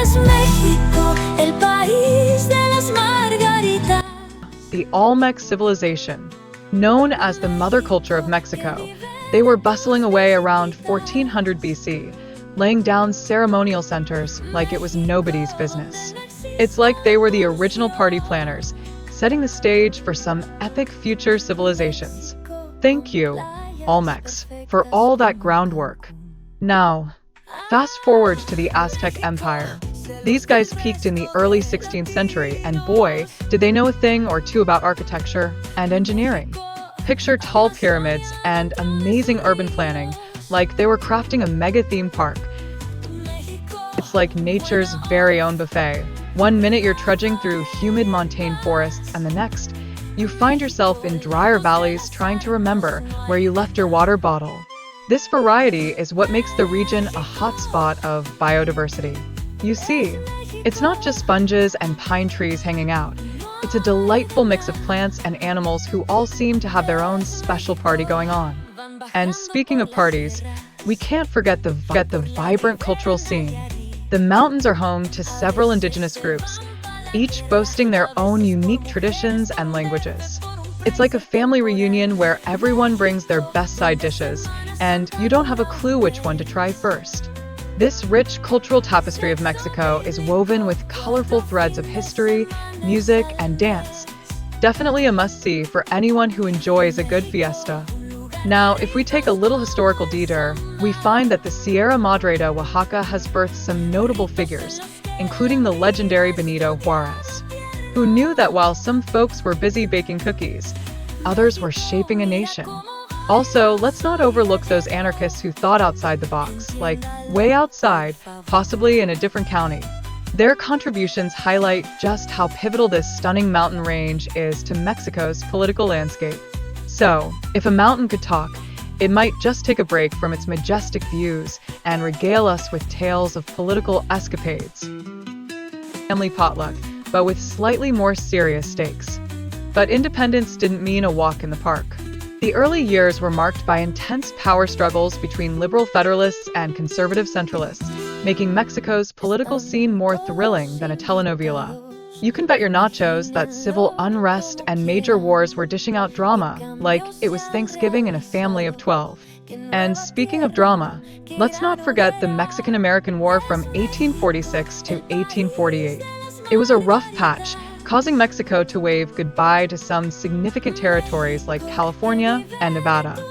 es México, el país de las margaritas. The Olmec civilization, known as the mother culture of Mexico, they were bustling away around 1400 BC, laying down ceremonial centers like it was nobody's business. It's like they were the original party planners, setting the stage for some epic future civilizations. Thank you, Olmecs, for all that groundwork. Now, fast forward to the Aztec Empire. These guys peaked in the early 16th century, and boy, did they know a thing or two about architecture and engineering. Picture tall pyramids and amazing urban planning, like they were crafting a mega theme park. It's like nature's very own buffet. One minute you're trudging through humid montane forests, and the next, you find yourself in drier valleys trying to remember where you left your water bottle. This variety is what makes the region a hotspot of biodiversity. You see, it's not just sponges and pine trees hanging out. It's a delightful mix of plants and animals who all seem to have their own special party going on. And speaking of parties, we can't forget the vibrant cultural scene. The mountains are home to several indigenous groups, each boasting their own unique traditions and languages. It's like a family reunion where everyone brings their best side dishes, and you don't have a clue which one to try first. This rich cultural tapestry of Mexico is woven with colorful threads of history, music, and dance. Definitely a must-see for anyone who enjoys a good fiesta. Now, if we take a little historical detour, we find that the Sierra Madre de Oaxaca has birthed some notable figures, including the legendary Benito Juarez, who knew that while some folks were busy baking cookies, others were shaping a nation. Also, let's not overlook those anarchists who thought outside the box, like way outside, possibly in a different county. Their contributions highlight just how pivotal this stunning mountain range is to Mexico's political landscape. So, if a mountain could talk, it might just take a break from its majestic views and regale us with tales of political escapades. Family potluck, but with slightly more serious stakes. But independence didn't mean a walk in the park. The early years were marked by intense power struggles between liberal federalists and conservative centralists, making Mexico's political scene more thrilling than a telenovela. You can bet your nachos that civil unrest and major wars were dishing out drama, like it was Thanksgiving in a family of 12. And speaking of drama, let's not forget the Mexican-American War from 1846 to 1848. It was a rough patch, causing Mexico to wave goodbye to some significant territories like California and Nevada.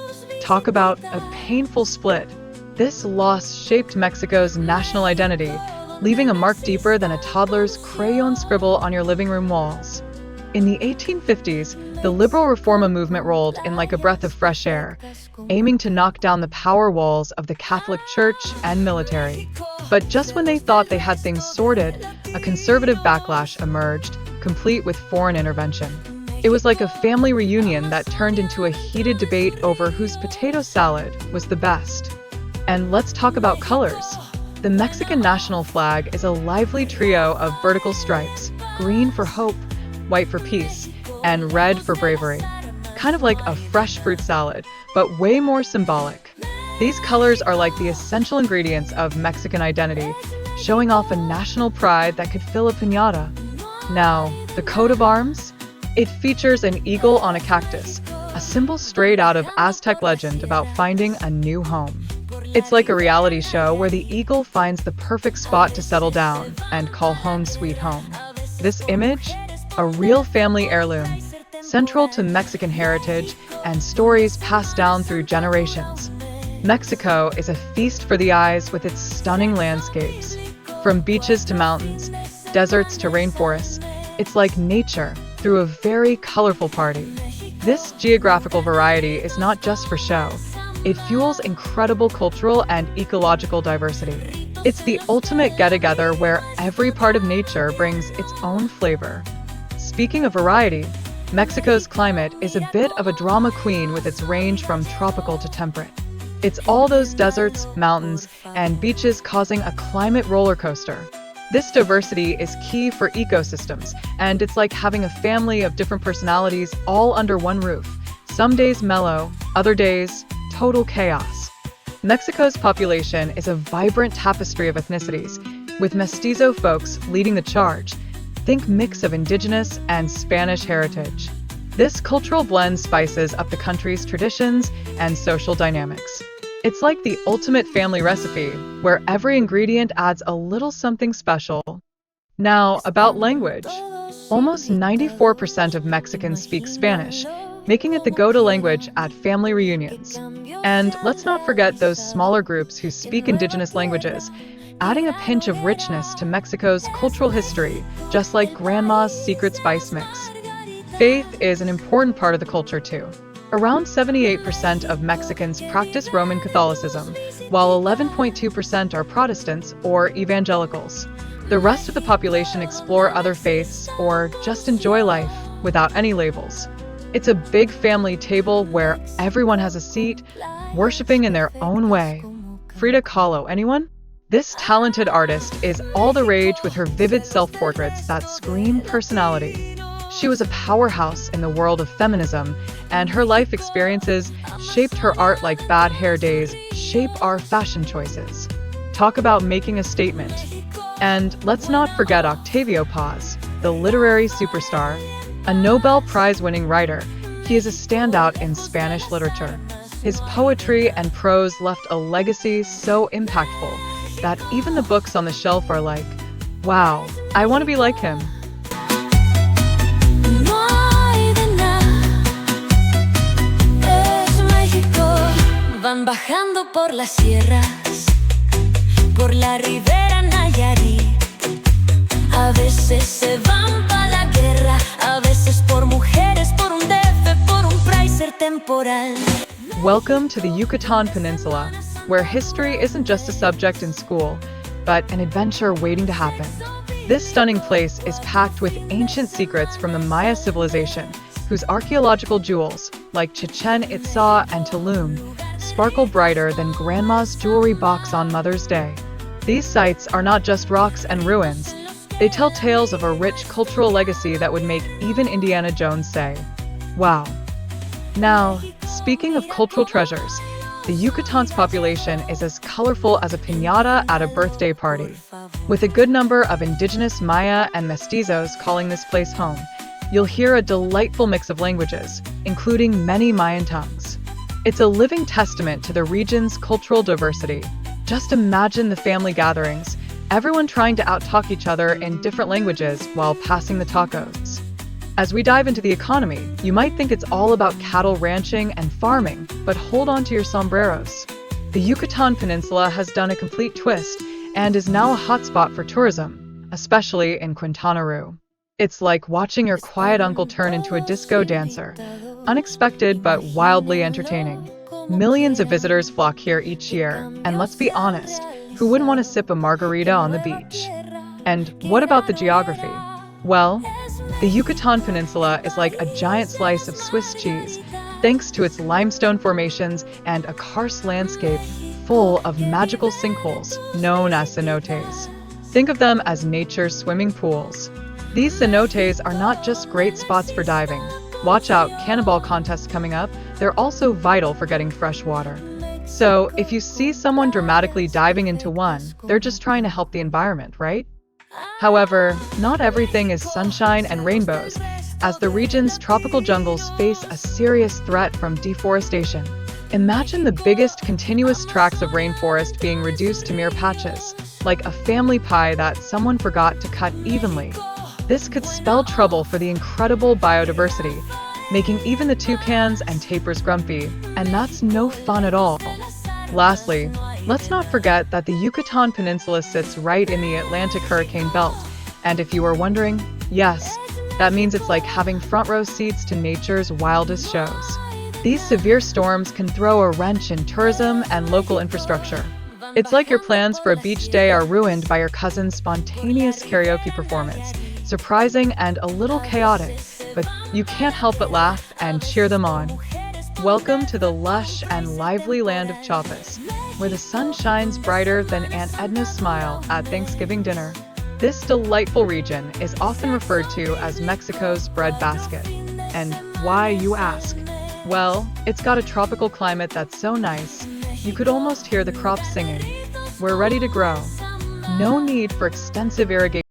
Talk about a painful split. This loss shaped Mexico's national identity, leaving a mark deeper than a toddler's crayon scribble on your living room walls. In the 1850s, the liberal Reforma movement rolled in like a breath of fresh air, aiming to knock down the power walls of the Catholic Church and military. But just when they thought they had things sorted, a conservative backlash emerged, complete with foreign intervention. It was like a family reunion that turned into a heated debate over whose potato salad was the best. And let's talk about colors. The Mexican national flag is a lively trio of vertical stripes, green for hope, white for peace, and red for bravery. Kind of like a fresh fruit salad, but way more symbolic. These colors are like the essential ingredients of Mexican identity, showing off a national pride that could fill a piñata. Now, the coat of arms? It features an eagle on a cactus, a symbol straight out of Aztec legend about finding a new home. It's like a reality show where the eagle finds the perfect spot to settle down and call home sweet home. This image? A real family heirloom, central to Mexican heritage and stories passed down through generations. Mexico is a feast for the eyes with its stunning landscapes. From beaches to mountains, deserts to rainforests, it's like nature through a very colorful party. This geographical variety is not just for show. It fuels incredible cultural and ecological diversity. It's the ultimate get-together where every part of nature brings its own flavor. Speaking of variety, Mexico's climate is a bit of a drama queen with its range from tropical to temperate. It's all those deserts, mountains, and beaches causing a climate roller coaster. This diversity is key for ecosystems, and it's like having a family of different personalities all under one roof. Some days mellow, other days total chaos. Mexico's population is a vibrant tapestry of ethnicities, with mestizo folks leading the charge. Think mix of indigenous and Spanish heritage. This cultural blend spices up the country's traditions and social dynamics. It's like the ultimate family recipe, where every ingredient adds a little something special. Now, about language. Almost 94% of Mexicans speak Spanish, making it the go-to language at family reunions. And let's not forget those smaller groups who speak indigenous languages, adding a pinch of richness to Mexico's cultural history, just like Grandma's secret spice mix. Faith is an important part of the culture too. Around 78% of Mexicans practice Roman Catholicism, while 11.2% are Protestants or evangelicals. The rest of the population explore other faiths or just enjoy life without any labels. It's a big family table where everyone has a seat, worshiping in their own way. Frida Kahlo, anyone? This talented artist is all the rage with her vivid self-portraits that scream personality. She was a powerhouse in the world of feminism, and her life experiences shaped her art like bad hair days shape our fashion choices. Talk about making a statement. And let's not forget Octavio Paz, the literary superstar. A Nobel Prize-winning writer, he is a standout in Spanish literature. His poetry and prose left a legacy so impactful that even the books on the shelf are like, wow, I want to be like him. No hay de nada, es México. Van bajando por las sierras, por la ribera Nayarit. A veces se van pa' la guerra, a veces por mujeres, por un DF, por un pricer temporal. Welcome to the Yucatan Peninsula, where history isn't just a subject in school, but an adventure waiting to happen. This stunning place is packed with ancient secrets from the Maya civilization, whose archaeological jewels, like Chichen Itza and Tulum, sparkle brighter than Grandma's jewelry box on Mother's Day. These sites are not just rocks and ruins. They tell tales of a rich cultural legacy that would make even Indiana Jones say, wow. Now, speaking of cultural treasures, the Yucatan's population is as colorful as a piñata at a birthday party. With a good number of indigenous Maya and mestizos calling this place home, you'll hear a delightful mix of languages, including many Mayan tongues. It's a living testament to the region's cultural diversity. Just imagine the family gatherings, everyone trying to out-talk each other in different languages while passing the tacos. As we dive into the economy, you might think it's all about cattle ranching and farming, but hold on to your sombreros. The Yucatan Peninsula has done a complete twist and is now a hotspot for tourism, especially in Quintana Roo. It's like watching your quiet uncle turn into a disco dancer. Unexpected but wildly entertaining. Millions of visitors flock here each year, and let's be honest, who wouldn't want to sip a margarita on the beach? And what about the geography? Well, the Yucatan Peninsula is like a giant slice of Swiss cheese, thanks to its limestone formations and a karst landscape full of magical sinkholes known as cenotes. Think of them as nature's swimming pools. These cenotes are not just great spots for diving. Watch out, cannonball contests coming up. They're also vital for getting fresh water. So, if you see someone dramatically diving into one, they're just trying to help the environment, right? However, not everything is sunshine and rainbows, as the region's tropical jungles face a serious threat from deforestation. Imagine the biggest continuous tracts of rainforest being reduced to mere patches, like a family pie that someone forgot to cut evenly. This could spell trouble for the incredible biodiversity, making even the toucans and tapirs grumpy, and that's no fun at all. Lastly, let's not forget that the Yucatan Peninsula sits right in the Atlantic hurricane belt, and if you were wondering, yes, that means it's like having front row seats to nature's wildest shows. These severe storms can throw a wrench in tourism and local infrastructure. It's like your plans for a beach day are ruined by your cousin's spontaneous karaoke performance, surprising and a little chaotic, but you can't help but laugh and cheer them on. Welcome to the lush and lively land of Chiapas, where the sun shines brighter than Aunt Edna's smile at Thanksgiving dinner. This delightful region is often referred to as Mexico's breadbasket. And why, you ask? Well, it's got a tropical climate that's so nice, you could almost hear the crops singing. We're ready to grow. no need for extensive irrigation.